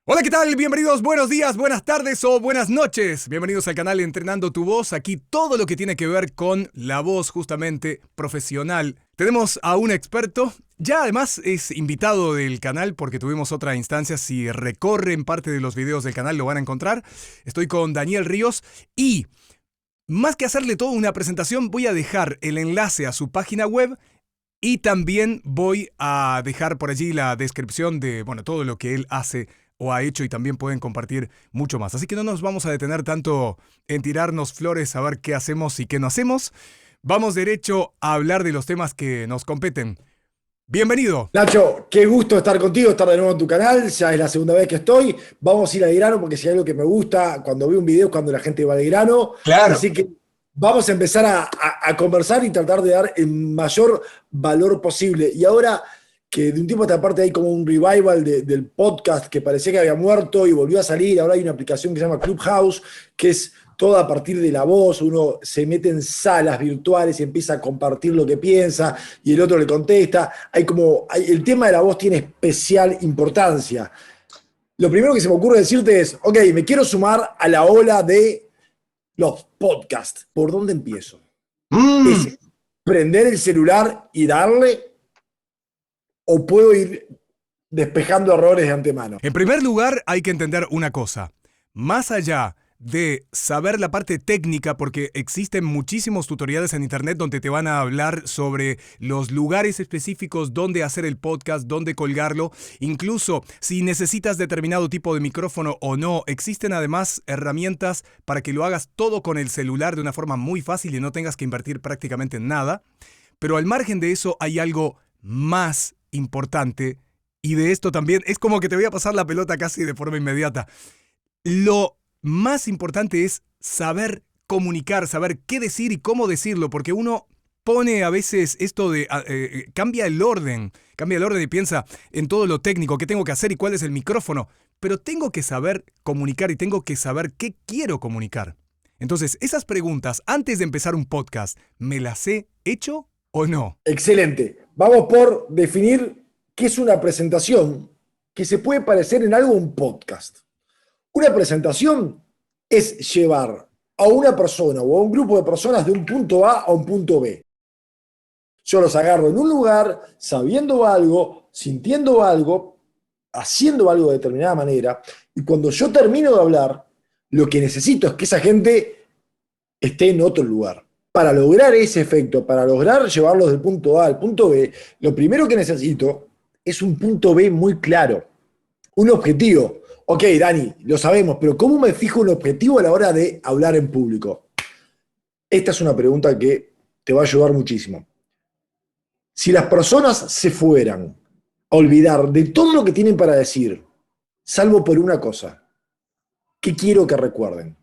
Hola, ¿qué tal? Bienvenidos, buenos días, buenas tardes o buenas noches. Bienvenidos al canal Entrenando tu Voz. Aquí todo lo que tiene que ver con la voz justamente profesional. Tenemos a un experto. Ya además es invitado del canal porque tuvimos otra instancia. Si recorren parte de los videos del canal lo van a encontrar. Estoy con Daniel Ríos y más que hacerle toda una presentación voy a dejar el enlace a su página web. Y también voy a dejar por allí la descripción de, todo lo que él hace o ha hecho y también pueden compartir mucho más. Así que no nos vamos a detener tanto en tirarnos flores a ver qué hacemos y qué no hacemos. Vamos derecho a hablar de los temas que nos competen. Bienvenido. Nacho, qué gusto estar contigo, estar de nuevo en tu canal. Ya es la segunda vez que estoy. Vamos a ir al grano porque si hay algo que me gusta cuando veo un video es cuando la gente va al grano. Claro. Así que vamos a empezar a conversar y tratar de dar el mayor valor posible. Y ahora que de un tiempo a esta parte hay como un revival del podcast que parecía que había muerto y volvió a salir. Ahora hay una aplicación que se llama Clubhouse, que es todo a partir de la voz. Uno se mete en salas virtuales y empieza a compartir lo que piensa y el otro le contesta. El tema de la voz tiene especial importancia. Lo primero que se me ocurre decirte es, ok, me quiero sumar a la ola de los podcasts. ¿Por dónde empiezo? Mm. ¿Es prender el celular y darle o puedo ir despejando errores de antemano? En primer lugar, hay que entender una cosa. Más allá de saber la parte técnica, porque existen muchísimos tutoriales en internet donde te van a hablar sobre los lugares específicos donde hacer el podcast, dónde colgarlo, incluso si necesitas determinado tipo de micrófono o no, existen además herramientas para que lo hagas todo con el celular de una forma muy fácil y no tengas que invertir prácticamente en nada. Pero al margen de eso hay algo más importante y de esto también es como que te voy a pasar la pelota casi de forma inmediata. Lo más importante es saber comunicar, saber qué decir y cómo decirlo, porque uno pone a veces esto de cambia el orden y piensa en todo lo técnico, qué tengo que hacer y cuál es el micrófono, pero tengo que saber comunicar y tengo que saber qué quiero comunicar. Entonces, esas preguntas antes de empezar un podcast, ¿me las he hecho o no? Excelente. Vamos por definir qué es una presentación que se puede parecer en algo a un podcast. Una presentación es llevar a una persona o a un grupo de personas de un punto A un punto B. Yo los agarro en un lugar, sabiendo algo, sintiendo algo, haciendo algo de determinada manera, y cuando yo termino de hablar, lo que necesito es que esa gente esté en otro lugar. Para lograr ese efecto, para lograr llevarlos del punto A al punto B, lo primero que necesito es un punto B muy claro, un objetivo. Ok, Dani, lo sabemos, pero ¿cómo me fijo un objetivo a la hora de hablar en público? Esta es una pregunta que te va a ayudar muchísimo. Si las personas se fueran a olvidar de todo lo que tienen para decir, salvo por una cosa, ¿qué quiero que recuerden?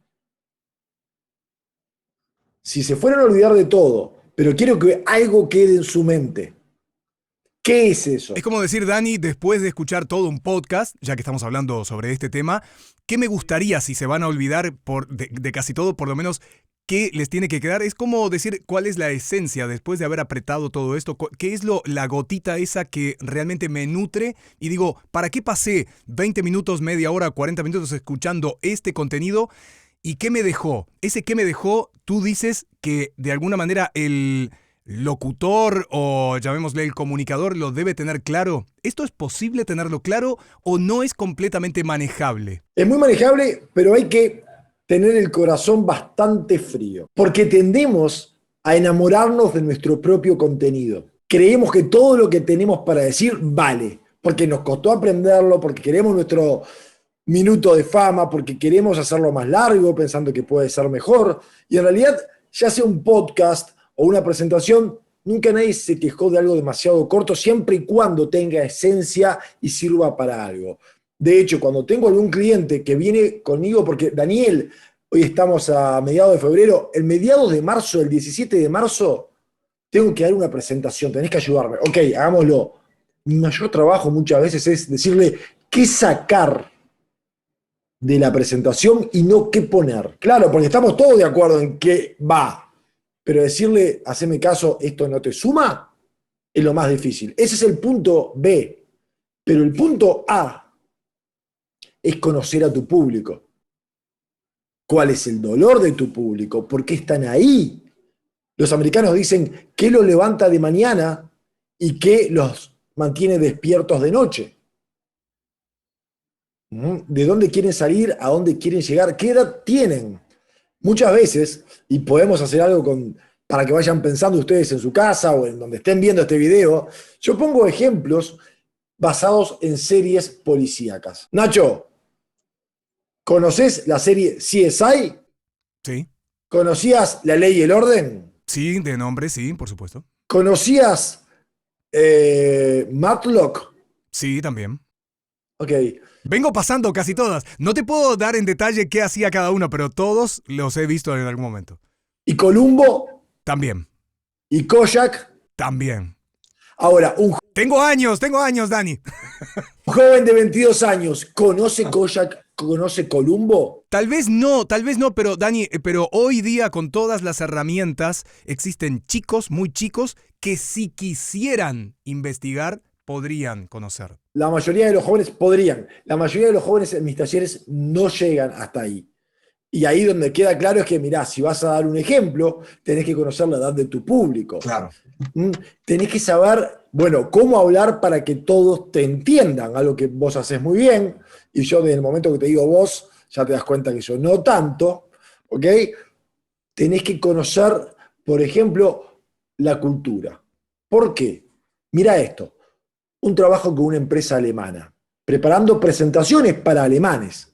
Si se fueran a olvidar de todo, pero quiero que algo quede en su mente, ¿qué es Es eso? como decir, Dani, después de escuchar todo un podcast, ya que estamos hablando sobre este tema, ¿qué me gustaría si se van a olvidar de casi todo, por lo menos, qué les tiene que quedar? Es como decir cuál es la esencia después de haber apretado todo esto, qué es la gotita esa que realmente me nutre y digo, ¿para qué pasé 20 minutos, media hora, 40 minutos escuchando este contenido? ¿Y qué me dejó? Ese qué me dejó, tú dices que de alguna manera el locutor o llamémosle el comunicador lo debe tener claro. ¿Esto es posible tenerlo claro o no es completamente manejable? Es muy manejable, pero hay que tener el corazón bastante frío, porque tendemos a enamorarnos de nuestro propio contenido. Creemos que todo lo que tenemos para decir vale, porque nos costó aprenderlo, porque queremos nuestro minuto de fama, porque queremos hacerlo más largo, pensando que puede ser mejor. Y en realidad, ya sea un podcast o una presentación, nunca nadie se quejó de algo demasiado corto, siempre y cuando tenga esencia y sirva para algo. De hecho, cuando tengo algún cliente que viene conmigo, porque Daniel, hoy estamos a mediados de febrero, el mediados de marzo, el 17 de marzo, tengo que dar una presentación, tenés que ayudarme. Ok, hagámoslo. Mi mayor trabajo muchas veces es decirle qué sacar de la presentación y no qué poner. Claro, porque estamos todos de acuerdo en qué va, pero decirle, haceme caso, esto no te suma, es lo más difícil. Ese es el punto B, pero el punto A es conocer a tu público. ¿Cuál es el dolor de tu público? ¿Por qué están ahí? Los americanos dicen qué los levanta de mañana y qué los mantiene despiertos de noche. ¿De dónde quieren salir? ¿A dónde quieren llegar? ¿Qué edad tienen? Muchas veces, y podemos hacer algo para que vayan pensando ustedes en su casa o en donde estén viendo este video, yo pongo ejemplos basados en series policíacas. Nacho, ¿conoces la serie CSI? Sí, ¿Conocías La Ley y el Orden? sí, de nombre, sí, por supuesto. ¿Conocías Matlock? Sí, también. Ok. Vengo pasando casi todas. No te puedo dar en detalle qué hacía cada uno, pero todos los he visto en algún momento. ¿Y Columbo? También, ¿Y Kojak? también. Ahora, un Tengo años, Dani. joven de 22 años, ¿conoce Kojak? ¿Conoce Columbo? Tal vez no, pero Dani, pero hoy día con todas las herramientas existen chicos, muy chicos, que si quisieran investigar, podrían conocer. La mayoría de los jóvenes podrían. La mayoría de los jóvenes en mis talleres no llegan hasta ahí. Y ahí donde queda claro es que, mirá, si vas a dar un ejemplo, tenés que conocer la edad de tu público. Claro. Tenés que saber, bueno, cómo hablar para que todos te entiendan, algo que vos haces muy bien, y yo desde el momento que te digo vos, ya te das cuenta que yo no tanto, ¿ok? Tenés que conocer, por ejemplo, la cultura. ¿Por qué? Mira esto, un trabajo con una empresa alemana, preparando presentaciones para alemanes.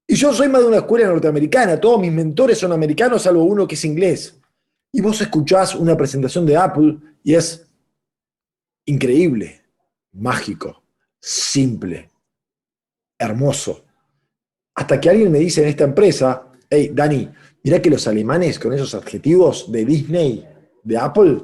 Y yo soy más de una escuela norteamericana, todos mis mentores son americanos, salvo uno que es inglés. Y vos escuchás una presentación de Apple y es increíble, mágico, simple, hermoso. Hasta que alguien me dice en esta empresa, hey, Dani, mirá que los alemanes con esos adjetivos de Disney, de Apple,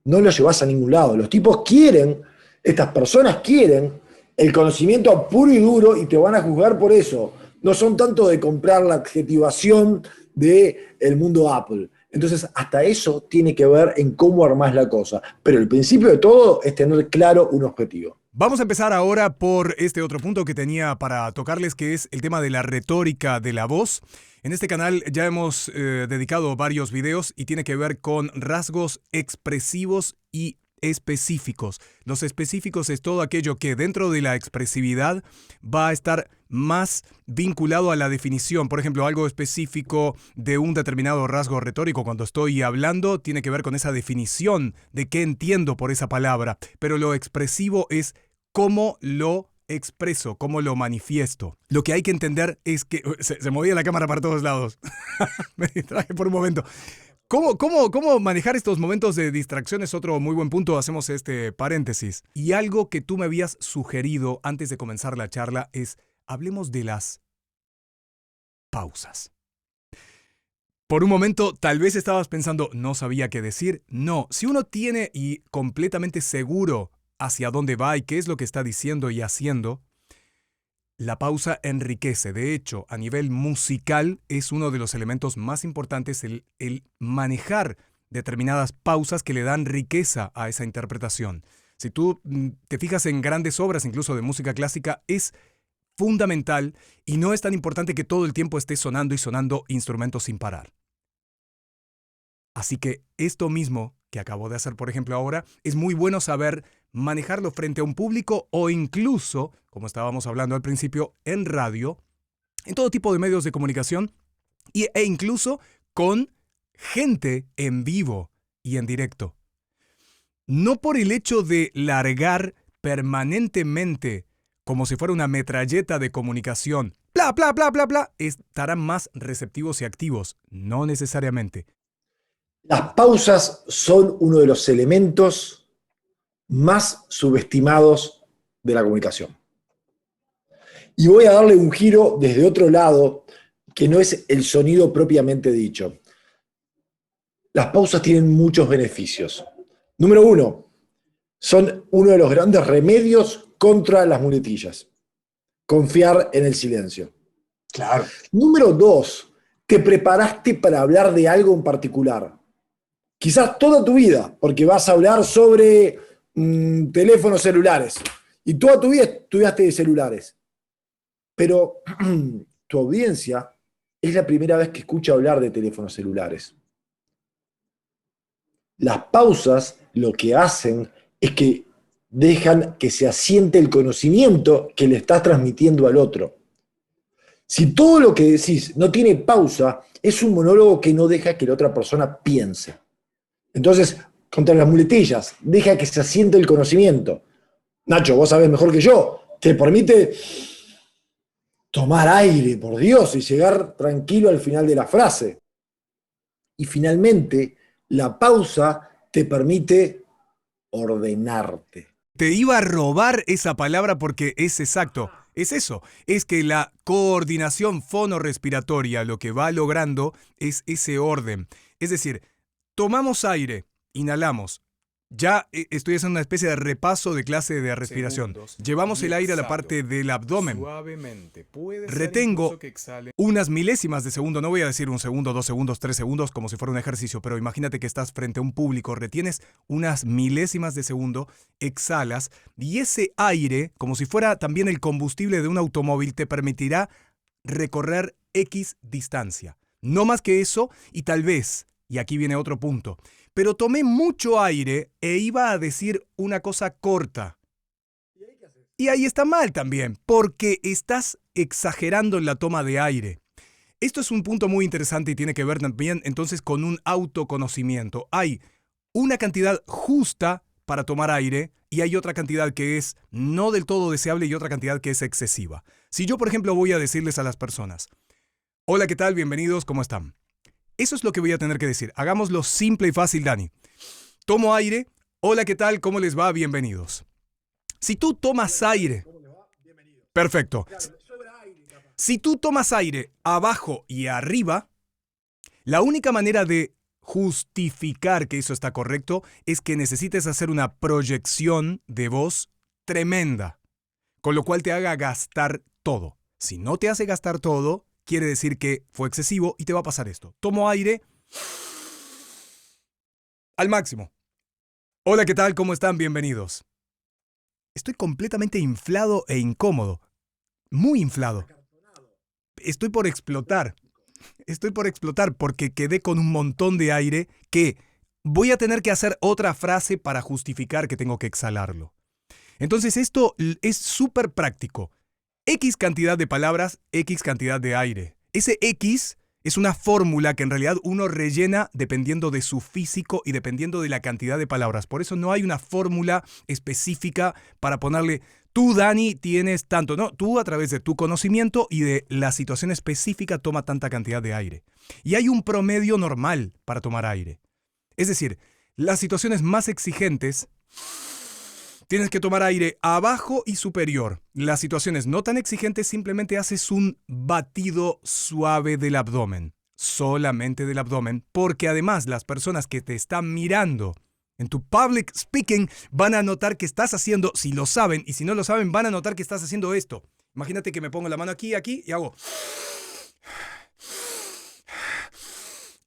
no los llevas a ningún lado. Los tipos quieren, estas personas quieren el conocimiento puro y duro y te van a juzgar por eso. No son tanto de comprar la adjetivación del mundo Apple. Entonces, hasta eso tiene que ver en cómo armás la cosa. Pero el principio de todo es tener claro un objetivo. Vamos a empezar ahora por este otro punto que tenía para tocarles, que es el tema de la retórica de la voz. En este canal ya hemos dedicado varios videos y tiene que ver con rasgos expresivos y específicos. Los específicos es todo aquello que dentro de la expresividad va a estar más vinculado a la definición. Por ejemplo, algo específico de un determinado rasgo retórico cuando estoy hablando tiene que ver con esa definición de qué entiendo por esa palabra. Pero lo expresivo es cómo lo expreso, cómo lo manifiesto. Lo que hay que entender es que... Se movía la cámara para todos lados. Me distraje por un momento. ¿Cómo manejar estos momentos de distracción? Es otro muy buen punto. Hacemos este paréntesis. Y algo que tú me habías sugerido antes de comenzar la charla es, hablemos de las pausas. Por un momento, tal vez estabas pensando, no sabía qué decir. No, si uno tiene y completamente seguro hacia dónde va y qué es lo que está diciendo y haciendo, la pausa enriquece. De hecho, a nivel musical es uno de los elementos más importantes el manejar determinadas pausas que le dan riqueza a esa interpretación. Si tú te fijas en grandes obras, incluso de música clásica, es fundamental y no es tan importante que todo el tiempo esté sonando y sonando instrumentos sin parar. Así que esto mismo que acabo de hacer, por ejemplo, ahora, es muy bueno saber manejarlo frente a un público o incluso, como estábamos hablando al principio, en radio, en todo tipo de medios de comunicación e incluso con gente en vivo y en directo. No por el hecho de largar permanentemente como si fuera una metralleta de comunicación, bla, bla, bla, bla, bla, estarán más receptivos y activos. No necesariamente. Las pausas son uno de los elementos más subestimados de la comunicación. Y voy a darle un giro desde otro lado, que no es el sonido propiamente dicho. Las pausas tienen muchos beneficios. Número uno, son uno de los grandes remedios contra las muletillas. Confiar en el silencio. Claro. Número dos, te preparaste para hablar de algo en particular. Quizás toda tu vida, porque vas a hablar sobre teléfonos celulares. Y toda tu vida estudiaste de celulares. Pero tu audiencia es la primera vez que escucha hablar de teléfonos celulares. Las pausas lo que hacen es que dejan que se asiente el conocimiento que le estás transmitiendo al otro. Si todo lo que decís no tiene pausa, es un monólogo que no deja que la otra persona piense. Entonces, contra las muletillas, deja que se asiente el conocimiento. Nacho, vos sabés mejor que yo, te permite tomar aire, por Dios, y llegar tranquilo al final de la frase. Y finalmente, la pausa te permite ordenarte. Te iba a robar esa palabra porque es exacto. Es eso, es que la coordinación fonorrespiratoria lo que va logrando es ese orden. Es decir, tomamos aire, inhalamos. Ya estoy haciendo una especie de repaso de clase de respiración. Llevamos el aire a la parte del abdomen. Retengo unas milésimas de segundo, no voy a decir 1 segundo, 2 segundos, 3 segundos como si fuera un ejercicio, pero imagínate que estás frente a un público, retienes unas milésimas de segundo, exhalas y ese aire, como si fuera también el combustible de un automóvil, te permitirá recorrer X distancia. No más que eso y tal vez, y aquí viene otro punto, pero tomé mucho aire e iba a decir una cosa corta. Y ahí está mal también, porque estás exagerando en la toma de aire. Esto es un punto muy interesante y tiene que ver también entonces con un autoconocimiento. Hay una cantidad justa para tomar aire y hay otra cantidad que es no del todo deseable y otra cantidad que es excesiva. Si yo, por ejemplo, voy a decirles a las personas, hola, ¿qué tal? Bienvenidos, ¿cómo están? Eso es lo que voy a tener que decir. Hagámoslo simple y fácil, Dani. Tomo aire. Hola, ¿qué tal? ¿Cómo les va? Bienvenidos. Si tú tomas aire... Perfecto. Si tú tomas aire abajo y arriba, la única manera de justificar que eso está correcto es que necesites hacer una proyección de voz tremenda, con lo cual te haga gastar todo. Si no te hace gastar todo, quiere decir que fue excesivo y te va a pasar esto. Tomo aire al máximo. Hola, ¿qué tal? ¿Cómo están? Bienvenidos. Estoy completamente inflado e incómodo. Muy inflado. Estoy por explotar. Estoy por explotar porque quedé con un montón de aire que voy a tener que hacer otra frase para justificar que tengo que exhalarlo. Entonces esto es súper práctico. X cantidad de palabras, X cantidad de aire. Ese X es una fórmula que en realidad uno rellena dependiendo de su físico y dependiendo de la cantidad de palabras. Por eso no hay una fórmula específica para ponerle, tú, Dani, tienes tanto. No, tú a través de tu conocimiento y de la situación específica toma tanta cantidad de aire. Y hay un promedio normal para tomar aire. Es decir, las situaciones más exigentes... Tienes que tomar aire abajo y superior. Las situaciones no tan exigentes simplemente haces un batido suave del abdomen. Solamente del abdomen. Porque además las personas que te están mirando en tu public speaking van a notar que estás haciendo, si lo saben y si no lo saben, van a notar que estás haciendo esto. Imagínate que me pongo la mano aquí y hago...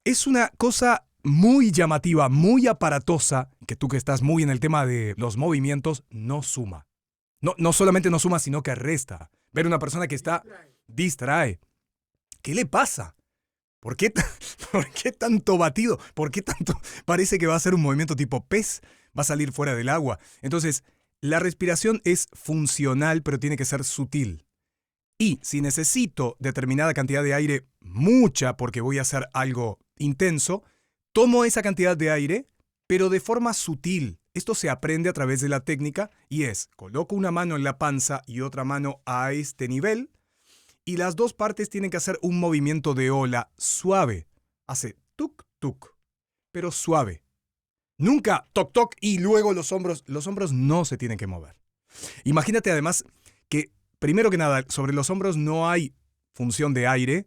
Es una cosa muy llamativa, muy aparatosa, que tú que estás muy en el tema de los movimientos, no suma. No solamente no suma, sino que resta. Ver una persona que está distrae. ¿Qué le pasa? ¿Por qué tanto batido? ¿Por qué tanto? Parece que va a ser un movimiento tipo pez. Va a salir fuera del agua. Entonces, la respiración es funcional, pero tiene que ser sutil. Y si necesito determinada cantidad de aire, mucha, porque voy a hacer algo intenso, tomo esa cantidad de aire, pero de forma sutil. Esto se aprende a través de la técnica y es, coloco una mano en la panza y otra mano a este nivel y las dos partes tienen que hacer un movimiento de ola suave. Hace tuk tuk, pero suave. Nunca toc toc y luego los hombros no se tienen que mover. Imagínate además que, primero que nada, sobre los hombros no hay función de aire.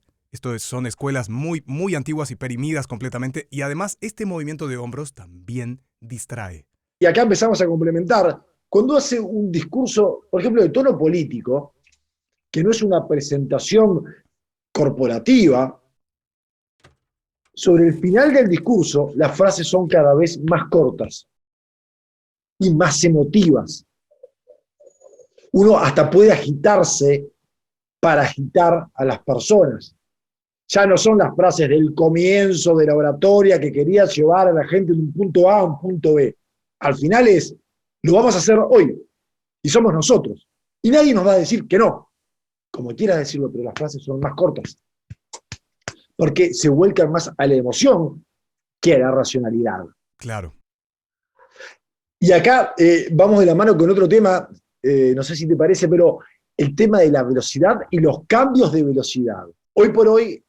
Son escuelas muy, muy antiguas y perimidas completamente. Y además, este movimiento de hombros también distrae. Y acá empezamos a complementar. Cuando hace un discurso, por ejemplo, de tono político, que no es una presentación corporativa, sobre el final del discurso, las frases son cada vez más cortas y más emotivas. Uno hasta puede agitarse para agitar a las personas. Ya no son las frases del comienzo de la oratoria que quería llevar a la gente de un punto A a un punto B. Al final lo vamos a hacer hoy, y somos nosotros. Y nadie nos va a decir que no, como quiera decirlo, pero las frases son más cortas, porque se vuelcan más a la emoción que a la racionalidad. Claro. Y acá vamos de la mano con otro tema, no sé si te parece, pero el tema de la velocidad y los cambios de velocidad. Hoy por hoy,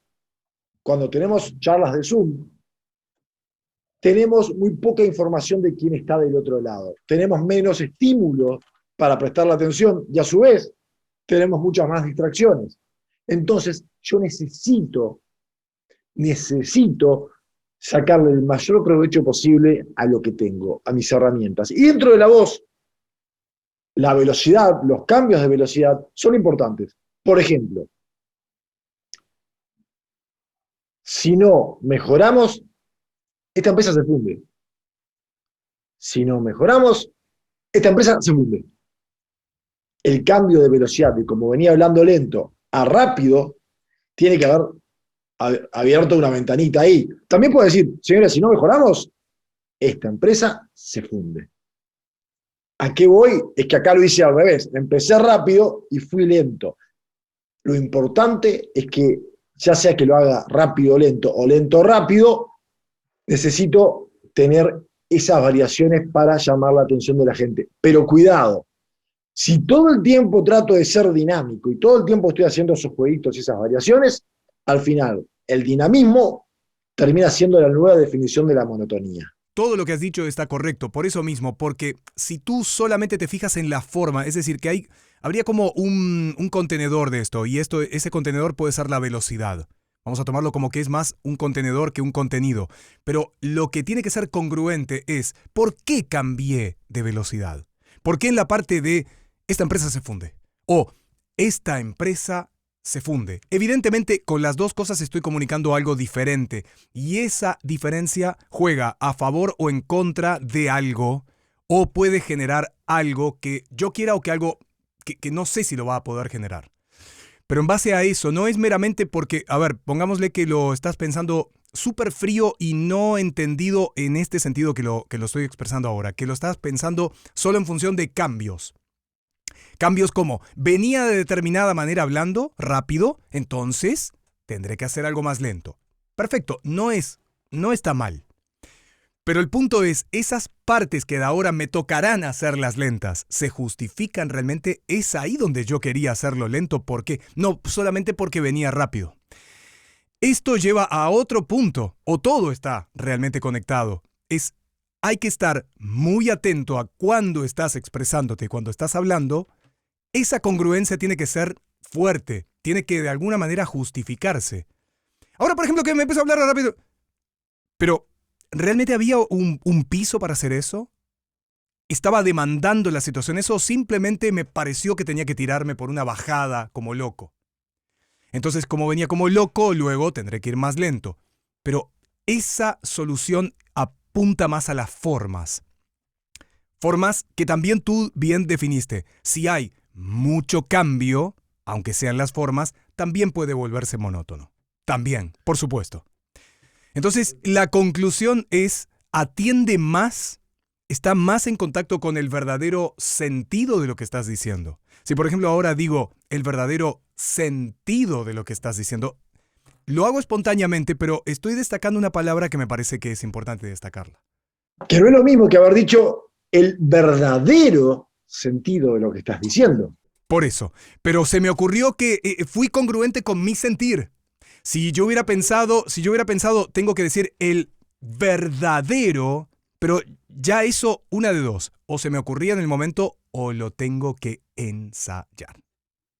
cuando tenemos charlas de Zoom, tenemos muy poca información de quién está del otro lado. Tenemos menos estímulos para prestar la atención y a su vez tenemos muchas más distracciones. Entonces, yo necesito sacarle el mayor provecho posible a lo que tengo, a mis herramientas. Y dentro de la voz, la velocidad, los cambios de velocidad son importantes. Por ejemplo, si no mejoramos, esta empresa se funde. Si no mejoramos, esta empresa se funde. El cambio de velocidad, de como venía hablando lento a rápido, tiene que haber abierto una ventanita ahí. También puedo decir, señores, si no mejoramos, esta empresa se funde. ¿A qué voy? Es que acá lo hice al revés. Empecé rápido y fui lento. Lo importante es que, ya sea que lo haga rápido lento o lento rápido, necesito tener esas variaciones para llamar la atención de la gente. Pero cuidado, si todo el tiempo trato de ser dinámico y todo el tiempo estoy haciendo esos jueguitos y esas variaciones, al final el dinamismo termina siendo la nueva definición de la monotonía. Todo lo que has dicho está correcto, por eso mismo, porque si tú solamente te fijas en la forma, es decir, que habría como un contenedor de esto, y ese contenedor puede ser la velocidad. Vamos a tomarlo como que es más un contenedor que un contenido. Pero lo que tiene que ser congruente es, ¿por qué cambié de velocidad? ¿Por qué en la parte de esta empresa se funde? O esta empresa se funde. Evidentemente, con las dos cosas estoy comunicando algo diferente. Y esa diferencia juega a favor o en contra de algo, o puede generar algo que yo quiera o que algo que no sé si lo va a poder generar. Pero en base a eso, no es meramente porque, a ver, pongámosle que lo estás pensando súper frío y no entendido en este sentido que lo estoy expresando ahora, que lo estás pensando solo en función de cambios. Cambios como, venía de determinada manera hablando, rápido, entonces tendré que hacer algo más lento. Perfecto, no está mal. Pero el punto es, esas partes que de ahora me tocarán hacerlas lentas, ¿se justifican realmente? Es ahí donde yo quería hacerlo lento, ¿por qué? No solamente porque venía rápido. Esto lleva a otro punto, o todo está realmente conectado. Hay que estar muy atento a cuando estás expresándote, cuando estás hablando. Esa congruencia tiene que ser fuerte, tiene que de alguna manera justificarse. Ahora, por ejemplo, que me empezó a hablar rápido. Pero, ¿realmente había un piso para hacer eso? ¿Estaba demandando la situación eso o simplemente me pareció que tenía que tirarme por una bajada como loco? Entonces, como venía como loco, luego tendré que ir más lento. Pero esa solución apunta más a las formas. Formas que también tú bien definiste. Si hay mucho cambio, aunque sean las formas, también puede volverse monótono. También, por supuesto. Entonces, la conclusión es, atiende más, está más en contacto con el verdadero sentido de lo que estás diciendo. Si, por ejemplo, ahora digo el verdadero sentido de lo que estás diciendo, lo hago espontáneamente, pero estoy destacando una palabra que me parece que es importante destacarla. Que no es lo mismo que haber dicho el verdadero sentido de lo que estás diciendo. Por eso, pero se me ocurrió que fui congruente con mi sentir. Si yo hubiera pensado, tengo que decir el verdadero, pero ya eso, una de dos, o se me ocurría en el momento o lo tengo que ensayar.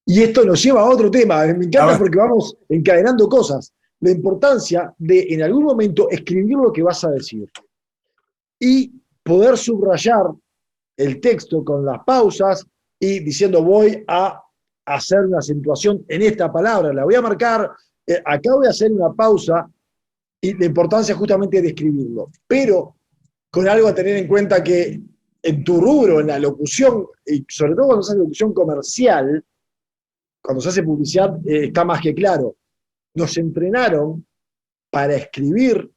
Y esto nos lleva a otro tema, me encanta porque vamos encadenando cosas. La importancia de en algún momento escribir lo que vas a decir y poder subrayar el texto con las pausas y diciendo voy a hacer una acentuación en esta palabra, la voy a marcar, acá voy a hacer una pausa y la importancia justamente de escribirlo. Pero con algo a tener en cuenta que en tu rubro, en la locución, y sobre todo cuando es locución comercial, cuando se hace publicidad está más que claro. Nos entrenaron para escribir,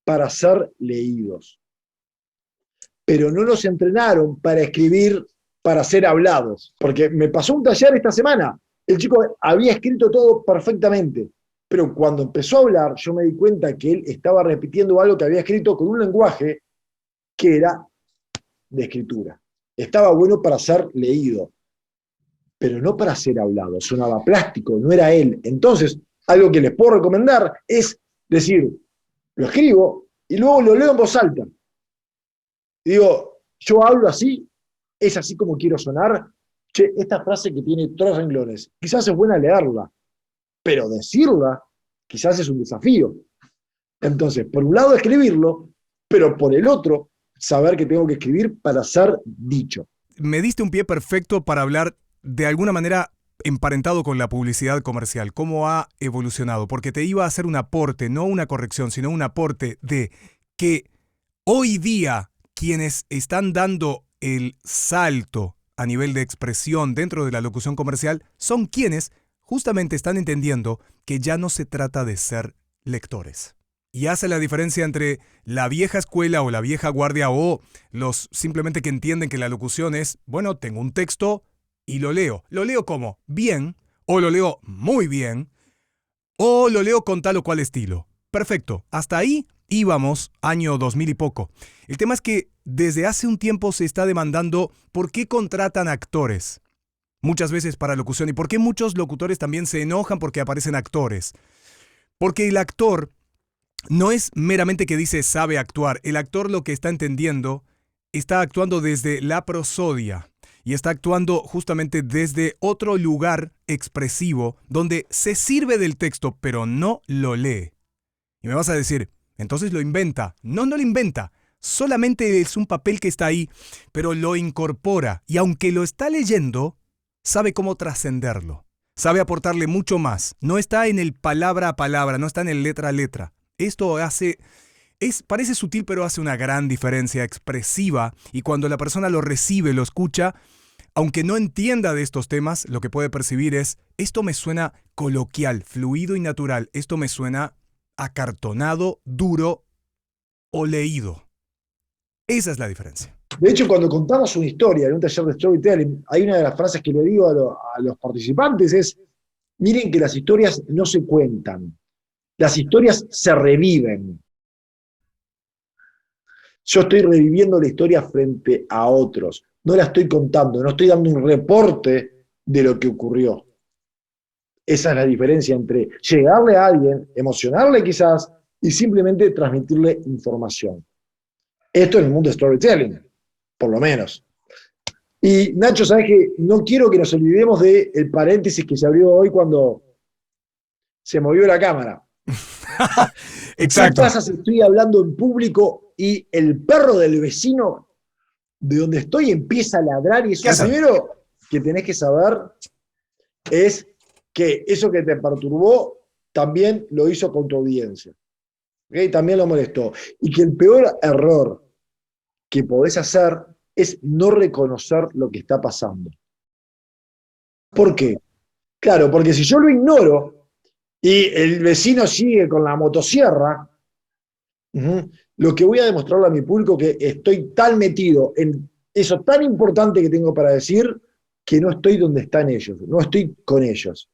para ser leídos. Pero no nos entrenaron para escribir, para ser hablados. Porque me pasó un taller esta semana. El chico había escrito todo perfectamente, pero cuando empezó a hablar, yo me di cuenta que él estaba repitiendo algo que había escrito con un lenguaje que era de escritura. Estaba bueno para ser leído, pero no para ser hablado. Sonaba plástico, no era él. Entonces, algo que les puedo recomendar es decir, lo escribo y luego lo leo en voz alta. Y digo, yo hablo así, es así como quiero sonar. Che, esta frase que tiene 3 renglones, quizás es buena leerla, pero decirla quizás es un desafío. Entonces, por un lado escribirlo, pero por el otro, saber que tengo que escribir para ser dicho. Me diste un pie perfecto para hablar de alguna manera emparentado con la publicidad comercial, cómo ha evolucionado, porque te iba a hacer un aporte, no una corrección, sino un aporte de que hoy día quienes están dando el salto a nivel de expresión dentro de la locución comercial son quienes justamente están entendiendo que ya no se trata de ser lectores. Y hace la diferencia entre la vieja escuela o la vieja guardia o los simplemente que entienden que la locución es, bueno, tengo un texto y lo leo. ¿Lo leo como? Bien, o lo leo muy bien, o lo leo con tal o cual estilo. Perfecto, hasta ahí íbamos año 2000 y poco. El tema es que desde hace un tiempo se está demandando por qué contratan actores. Muchas veces para locución y por qué muchos locutores también se enojan porque aparecen actores. Porque el actor no es meramente que dice sabe actuar. El actor lo que está entendiendo está actuando desde la prosodia y está actuando justamente desde otro lugar expresivo donde se sirve del texto pero no lo lee. Y me vas a decir, entonces lo inventa. No, no lo inventa. Solamente es un papel que está ahí, pero lo incorpora. Y aunque lo está leyendo, sabe cómo trascenderlo. Sabe aportarle mucho más. No está en el palabra a palabra, no está en el letra a letra. Esto parece sutil, pero hace una gran diferencia expresiva. Y cuando la persona lo recibe, lo escucha, aunque no entienda de estos temas, lo que puede percibir es, esto me suena coloquial, fluido y natural. Esto me suena acartonado, duro o leído. Esa es la diferencia. De hecho, cuando contamos una historia en un taller de storytelling, hay una de las frases que le digo a los participantes es, miren que las historias no se cuentan, las historias se reviven. Yo estoy reviviendo la historia frente a otros, no la estoy contando, no estoy dando un reporte de lo que ocurrió. Esa es la diferencia entre llegarle a alguien, emocionarle quizás, y simplemente transmitirle información. Esto en el mundo de storytelling, por lo menos. Y Nacho, ¿sabes qué? No quiero que nos olvidemos del paréntesis que se abrió hoy cuando se movió la cámara. Exacto. ¿Qué pasa si estoy hablando en público y el perro del vecino de donde estoy empieza a ladrar? Y eso lo primero que tenés que saber es que eso que te perturbó también lo hizo con tu audiencia. ¿Okay? También lo molestó. Y que el peor error que podés hacer es no reconocer lo que está pasando. ¿Por qué? Claro, porque si yo lo ignoro y el vecino sigue con la motosierra, lo que voy a demostrarle a mi público es que estoy tan metido en eso tan importante que tengo para decir que no estoy donde están ellos, no estoy con ellos.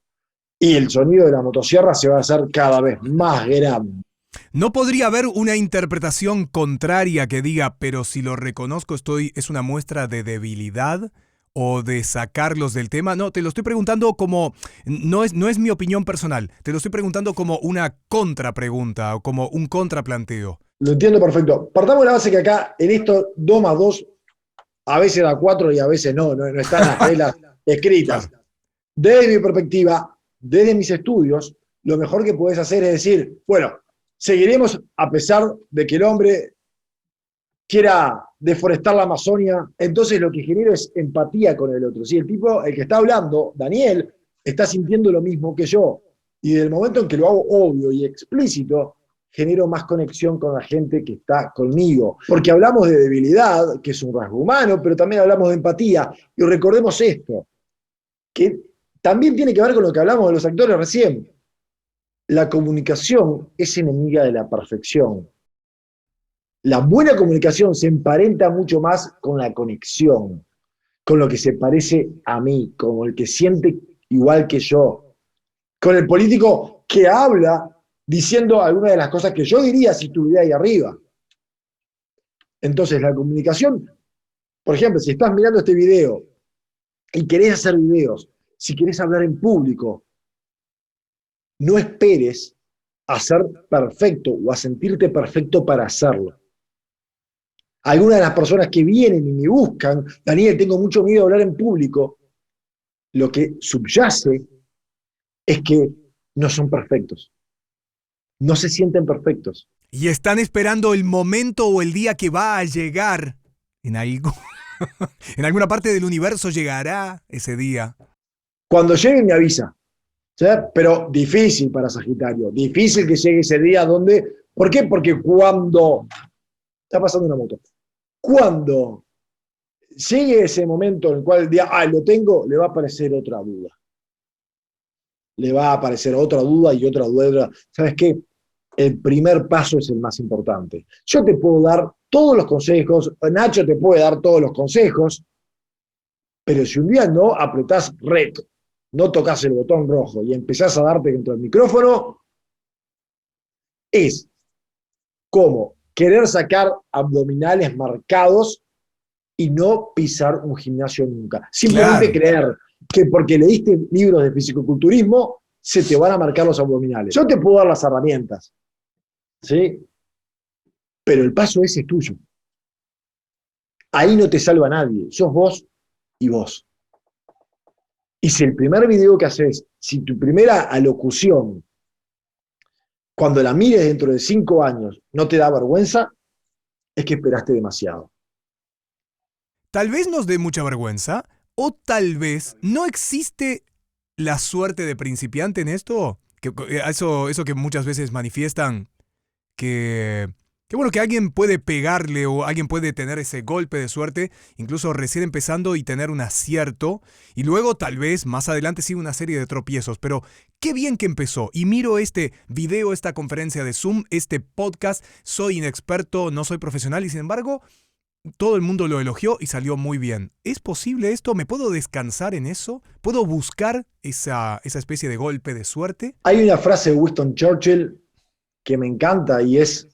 Y el sonido de la motosierra se va a hacer cada vez más grande. ¿No podría haber una interpretación contraria que diga, pero si lo reconozco es una muestra de debilidad o de sacarlos del tema? No, te lo estoy preguntando como, no es mi opinión personal, te lo estoy preguntando como una contrapregunta o como un contraplanteo. Lo entiendo perfecto. Partamos de la base que acá, en esto, 2 más 2, a veces da 4 y a veces no están las reglas escritas. Claro. Desde mi perspectiva, desde mis estudios, lo mejor que puedes hacer es decir, bueno, seguiremos a pesar de que el hombre quiera deforestar la Amazonia, entonces lo que genero es empatía con el otro. Si el tipo, el que está hablando, Daniel, está sintiendo lo mismo que yo, y del momento en que lo hago obvio y explícito, genero más conexión con la gente que está conmigo. Porque hablamos de debilidad, que es un rasgo humano, pero también hablamos de empatía. Y recordemos esto, que también tiene que ver con lo que hablamos de los actores recién. La comunicación es enemiga de la perfección. La buena comunicación se emparenta mucho más con la conexión, con lo que se parece a mí, con el que siente igual que yo, con el político que habla diciendo algunas de las cosas que yo diría si estuviera ahí arriba. Entonces, la comunicación, por ejemplo, si estás mirando este video y querés hacer videos, si querés hablar en público, no esperes a ser perfecto o a sentirte perfecto para hacerlo. Algunas de las personas que vienen y me buscan, Daniel, tengo mucho miedo de hablar en público, lo que subyace es que no son perfectos, no se sienten perfectos. Y están esperando el momento o el día que va a llegar. En algo, en alguna parte del universo llegará ese día. Cuando llegue me avisa, ¿sí? Pero difícil para Sagitario, difícil que llegue ese día donde... ¿Por qué? Porque cuando... Está pasando una moto. Cuando llegue ese momento en el cual el día, lo tengo, le va a aparecer otra duda. Le va a aparecer otra duda y otra duda. ¿Sabes qué? El primer paso es el más importante. Yo te puedo dar todos los consejos, Nacho te puede dar todos los consejos, pero si un día no apretás REC, no tocas el botón rojo y empezás a darte dentro del micrófono, es como querer sacar abdominales marcados y no pisar un gimnasio nunca. Simplemente Claro. creer que porque leíste libros de fisicoculturismo se te van a marcar los abdominales. Yo te puedo dar las herramientas, ¿sí? Pero el paso ese es tuyo. Ahí no te salva nadie, sos vos y vos. Y si el primer video que haces, si tu primera alocución, cuando la mires dentro de 5 años, no te da vergüenza, es que esperaste demasiado. Tal vez nos dé mucha vergüenza o tal vez no existe la suerte de principiante en esto. Eso que muchas veces manifiestan que bueno, que alguien puede pegarle o alguien puede tener ese golpe de suerte, incluso recién empezando y tener un acierto, y luego tal vez más adelante sigue una serie de tropiezos, pero qué bien que empezó. Y miro este video, esta conferencia de Zoom, este podcast, soy inexperto, no soy profesional y sin embargo todo el mundo lo elogió y salió muy bien. ¿Es posible esto? ¿Me puedo descansar en eso? ¿Puedo buscar esa especie de golpe de suerte? Hay una frase de Winston Churchill que me encanta y es,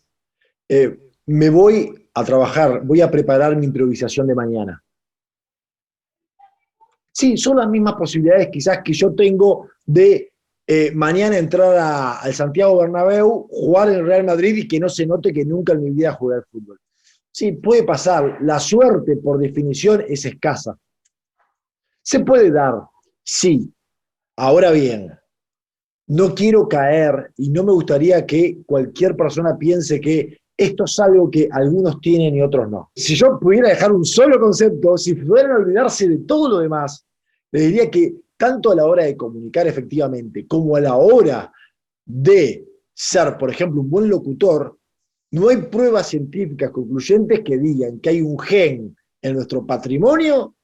me voy a trabajar, voy a preparar mi improvisación de mañana. Sí, son las mismas posibilidades quizás que yo tengo de mañana entrar al Santiago Bernabéu, jugar en el Real Madrid y que no se note que nunca en mi vida jugué al fútbol. Sí, puede pasar. La suerte, por definición, es escasa. Se puede dar, sí. Ahora bien, no quiero caer y no me gustaría que cualquier persona piense que esto es algo que algunos tienen y otros no. Si yo pudiera dejar un solo concepto, si pudieran olvidarse de todo lo demás, les diría que tanto a la hora de comunicar efectivamente como a la hora de ser, por ejemplo, un buen locutor, no hay pruebas científicas concluyentes que digan que hay un gen en nuestro patrimonio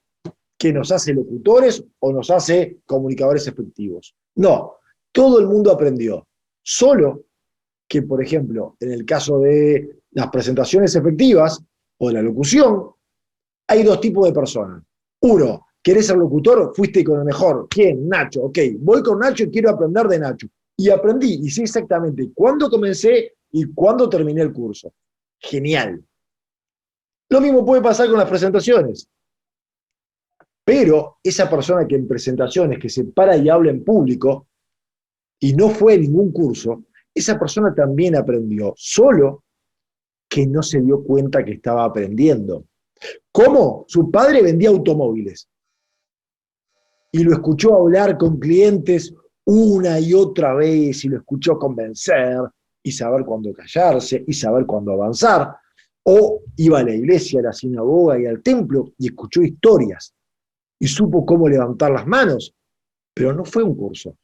que nos hace locutores o nos hace comunicadores efectivos. No, todo el mundo aprendió. Solo que, por ejemplo, en el caso de las presentaciones efectivas o de la locución, hay dos tipos de personas. Uno, ¿querés ser locutor? Fuiste con el mejor. ¿Quién? Nacho. Ok, voy con Nacho y quiero aprender de Nacho. Y aprendí y sé exactamente cuándo comencé y cuándo terminé el curso. Genial. Lo mismo puede pasar con las presentaciones. Pero esa persona que en presentaciones, que se para y habla en público y no fue a ningún curso, esa persona también aprendió, solo que no se dio cuenta que estaba aprendiendo. ¿Cómo? Su padre vendía automóviles y lo escuchó hablar con clientes una y otra vez y lo escuchó convencer y saber cuándo callarse y saber cuándo avanzar. O iba a la iglesia, a la sinagoga y al templo y escuchó historias y supo cómo levantar las manos, pero no fue un curso,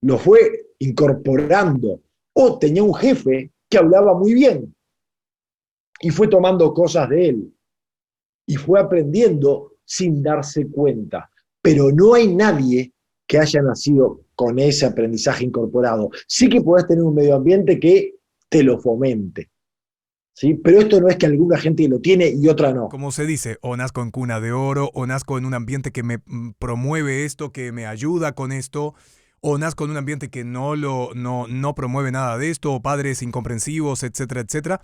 lo fue incorporando. O tenía un jefe que hablaba muy bien y fue tomando cosas de él y fue aprendiendo sin darse cuenta. Pero no hay nadie que haya nacido con ese aprendizaje incorporado. Sí que podés tener un medio ambiente que te lo fomente, ¿sí? Pero esto no es que alguna gente lo tiene y otra no. Como se dice, o nazco en cuna de oro, o nazco en un ambiente que me promueve esto, que me ayuda con esto, o nazco en un ambiente que no promueve nada de esto, o padres incomprensivos, etcétera, etcétera.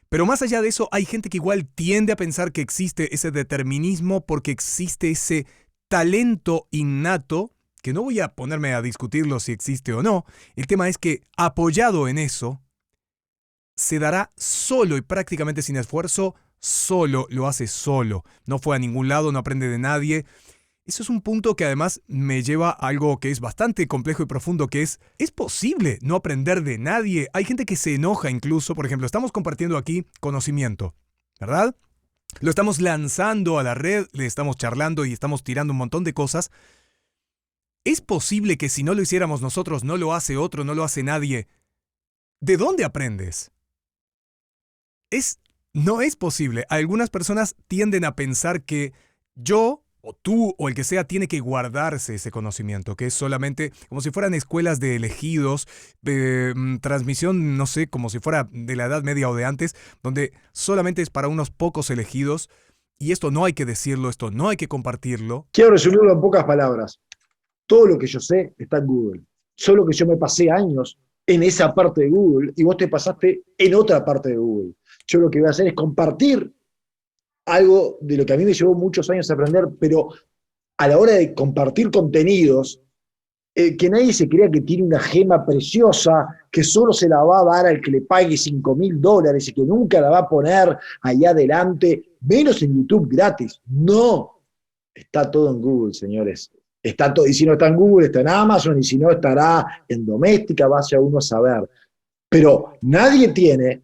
Pero más allá de eso, hay gente que igual tiende a pensar que existe ese determinismo porque existe ese talento innato, que no voy a ponerme a discutirlo si existe o no. El tema es que apoyado en eso, se dará solo y prácticamente sin esfuerzo, solo, lo hace solo. No fue a ningún lado, no aprende de nadie. Eso es un punto que además me lleva a algo que es bastante complejo y profundo, que ¿es posible no aprender de nadie? Hay gente que se enoja incluso, por ejemplo, estamos compartiendo aquí conocimiento, ¿verdad? Lo estamos lanzando a la red, le estamos charlando y estamos tirando un montón de cosas. ¿Es posible que si no lo hiciéramos nosotros, no lo hace otro, no lo hace nadie? ¿De dónde aprendes? No es posible. Algunas personas tienden a pensar que yo o tú o el que sea tiene que guardarse ese conocimiento, que es solamente como si fueran escuelas de elegidos, transmisión, no sé, como si fuera de la Edad Media o de antes, donde solamente es para unos pocos elegidos y esto no hay que decirlo, esto no hay que compartirlo. Quiero resumirlo en pocas palabras. Todo lo que yo sé está en Google. Solo que yo me pasé años en esa parte de Google y vos te pasaste en otra parte de Google. Yo lo que voy a hacer es compartir algo de lo que a mí me llevó muchos años aprender, pero a la hora de compartir contenidos, que nadie se crea que tiene una gema preciosa, que solo se la va a dar al que le pague $5.000 y que nunca la va a poner allá adelante, menos en YouTube gratis. No, está todo en Google, señores. Está todo, y si no está en Google, está en Amazon, y si no estará en Doméstica, vaya uno a saber. Pero nadie tiene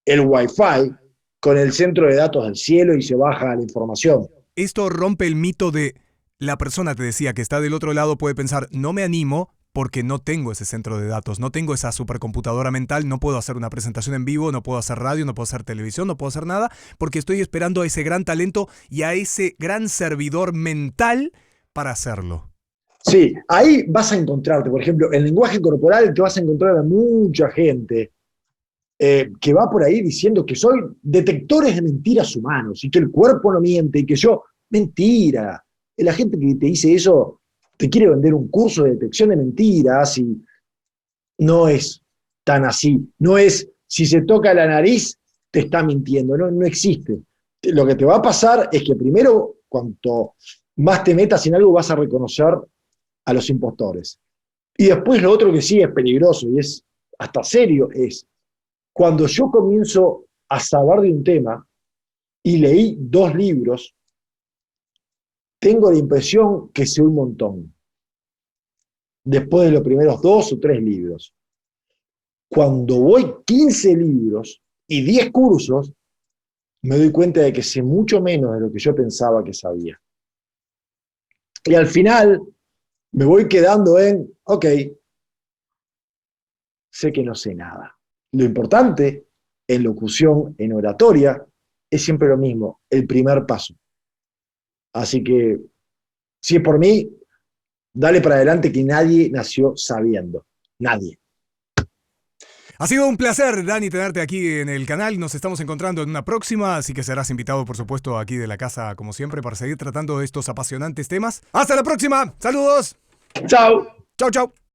el Wi-Fi con el centro de datos del cielo y se baja la información. Esto rompe el mito de la persona, te decía, que está del otro lado puede pensar, no me animo porque no tengo ese centro de datos, no tengo esa supercomputadora mental, no puedo hacer una presentación en vivo, no puedo hacer radio, no puedo hacer televisión, no puedo hacer nada, porque estoy esperando a ese gran talento y a ese gran servidor mental para hacerlo. Sí, ahí vas a encontrarte, por ejemplo, en lenguaje corporal te vas a encontrar a mucha gente que va por ahí diciendo que soy detectores de mentiras humanos y que el cuerpo no miente y que yo, mentira. La gente que te dice eso te quiere vender un curso de detección de mentiras y no es tan así. No es, si se toca la nariz, te está mintiendo. No, no existe. Lo que te va a pasar es que primero, cuanto más te metas en algo, vas a reconocer a los impostores. Y después lo otro que sí es peligroso y es hasta serio es cuando yo comienzo a saber de un tema y leí 2 libros, tengo la impresión que sé un montón. Después de los primeros 2 o 3 libros. Cuando voy 15 libros y 10 cursos, me doy cuenta de que sé mucho menos de lo que yo pensaba que sabía. Y al final me voy quedando en, ok, sé que no sé nada. Lo importante en locución, en oratoria, es siempre lo mismo, el primer paso. Así que, si es por mí, dale para adelante que nadie nació sabiendo. Nadie. Ha sido un placer, Dani, tenerte aquí en el canal. Nos estamos encontrando en una próxima, así que serás invitado, por supuesto, aquí de la casa, como siempre, para seguir tratando de estos apasionantes temas. ¡Hasta la próxima! ¡Saludos! Chao. ¡Chau, chau!